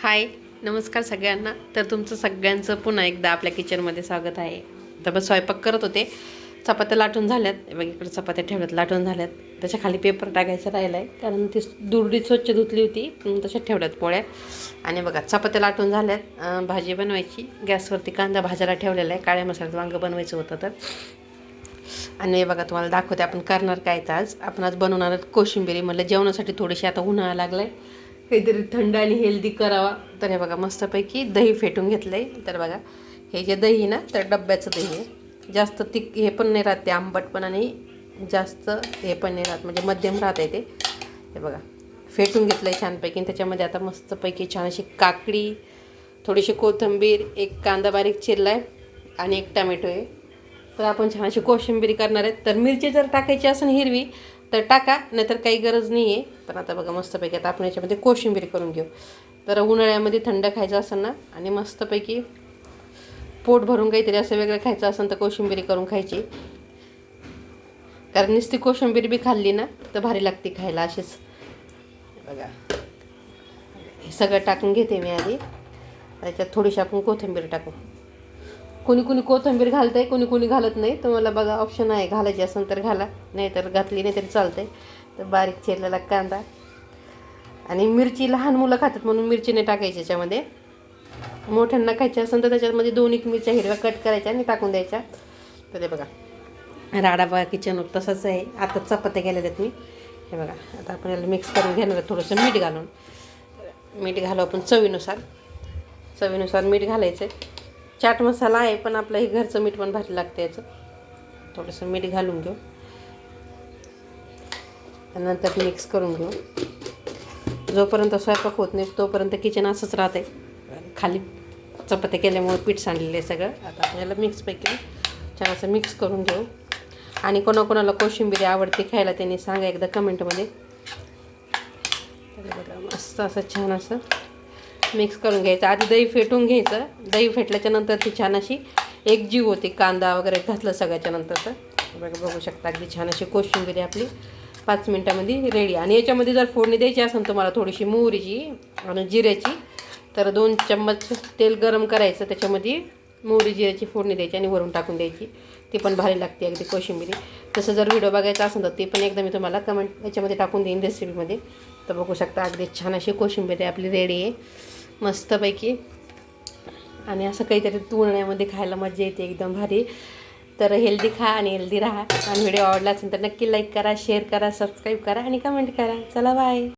हाय, नमस्कार सगळ्यांना. तर तुमचं सगळ्यांचं पुन्हा एकदा आपल्या किचनमध्ये स्वागत आहे. तर बस स्वयंपाक करत होते. चपात्या लाटून झाल्यात. बघ इकडे चपात्या ठेवल्यात, लाटून झाल्यात. त्याच्या खाली पेपर टाकायचा राहिला आहे, कारण ती दुरडी स्वच्छ धुतली होती, तशाच ठेवल्यात पोळ्या. आणि बघा चपात्या लाटून झाल्यात. भाजी बनवायची. गॅसवरती कांदा भाजायला ठेवलेला आहे. काळ्या मसाल्याचं वांगं बनवायचं होतं तर. आणि बघा तुम्हाला दाखवते आपण करणार काय. तर आपण आज बनवणार कोशिंबिरी. म्हणलं जेवणासाठी थोडीशी आता उन्हाळा लागला आहे, काहीतरी थंड आणि हेल्दी करावा. तर हे बघा मस्तपैकी दही फेटून घेतलं आहे. तर बघा हे जे दही ना, तर डब्याचं दही आहे. जास्त हे पण नाही राहत ते आंबट पण, आणि जास्त हे पण नाही राहत, म्हणजे मध्यम राहत आहे ते. हे बघा फेटून घेतलं आहे छानपैकी. आणि त्याच्यामध्ये आता मस्तपैकी छान अशी काकडी, थोडीशी कोथिंबीर, एक कांदा बारीक चिरला आहे आणि एक टमॅटो आहे. तर आपण छान अशी कोशिंबिरी करणार आहेत. तर मिरची जर टाकायची असेल हिरवी तर टाका, नाहीतर काही गरज नाही आहे. पण आता बघा मस्तपैकी आता आपण याच्यामध्ये कोशिंबीर करून घेऊ. तर उन्हाळ्यामध्ये थंड खायचं असेल ना, आणि मस्तपैकी पोट भरून काहीतरी असं वेगळं खायचं असेल तर कोशिंबिरी करून खायची. कारण नुसती कोशिंबीर बी खाल्ली ना तर भारी लागते खायला अशीच. बघा हे सगळं टाकून घेते मी आधी. त्याच्यात थोडीशी आपण कोथिंबीर टाकू. कोणी कोणी कोथिंबीर घालतं आहे, कोणी कोणी घालत नाही. तुम्हाला बघा ऑप्शन आहे, घालायची असेल तर घाला, नाही तर घातली नाही तरी चालतं आहे. तर बारीक चिरलेला कांदा आणि मिरची लहान मुलं खातात म्हणून मिरची नाही टाकायची याच्यामध्ये. मोठ्यांना खायची असेल तर त्याच्यामध्ये 2-1 मिरच्या हिरव्या कट करायच्या आणि टाकून द्यायच्या. तर ते बघा राडा बघा किचनवर तसंच आहे. आता चपात्या केलेल्या आहेत मी. हे बघा आता आपण याला मिक्स करून घेणार आहे थोडंसं मीठ घालून. मीठ घालू आपण चवीनुसार. चवीनुसार मीठ घालायचं आहे. चाट मसाला आहे पण आपलं हे घरचं मीठ पण भारी लागतं याचं. थोडंसं मीठ घालून घेऊ, नंतर मिक्स करून घेऊ. जोपर्यंत स्वयंपाक होत नाही तोपर्यंत किचन असंच राहते. खाली चपात्या केल्यामुळे पीठ सांडलेलं आहे सगळं. आता आपण याला मिक्सपैकी छान असं मिक्स करून घेऊ. आणि कोणाकोणाला कोशिंबिरी आवडते खायला त्यांनी सांगा एकदा कमेंटमध्ये. मस्त असं छान असं मिक्स करून घ्यायचं. आधी दही फेटून घ्यायचं. दही फेटल्याच्यानंतर ती छान अशी एकजीव होती. कांदा वगैरे घातलं सगळ्याच्यानंतर. तर बघू शकता अगदी छान अशी कोशिंबिरी आपली 5 मिनटामध्ये रेडी. आणि याच्यामध्ये जर फोडणी द्यायची असेल तुम्हाला थोडीशी मोहरीची आणि जिऱ्याची, तर 2 चम्मच तेल गरम करायचं, त्याच्यामध्ये मोहरी जिऱ्याची फोडणी द्यायची आणि वरून टाकून द्यायची. ती पण भारी लागते अगदी कोशिंबिरी. तसं जर व्हिडिओ बघायचा असेल तर ते पण एकदा मी तुम्हाला कमेंट याच्यामध्ये टाकून देईन रेसिपीमध्ये. तर बघू शकता अगदी छान अशी कोशिंबिरी आपली रेडी आहे मस्तपैकी. आणि असं काहीतरी उन्हाळ्यामध्ये खायला मजा येते एकदम भारी. तर हेल्दी खा आणि हेल्दी राहा. आणि व्हिडिओ आवडला असेल तर नक्की लाईक करा, शेअर करा, सबस्क्राईब करा आणि कमेंट करा. चला बाय.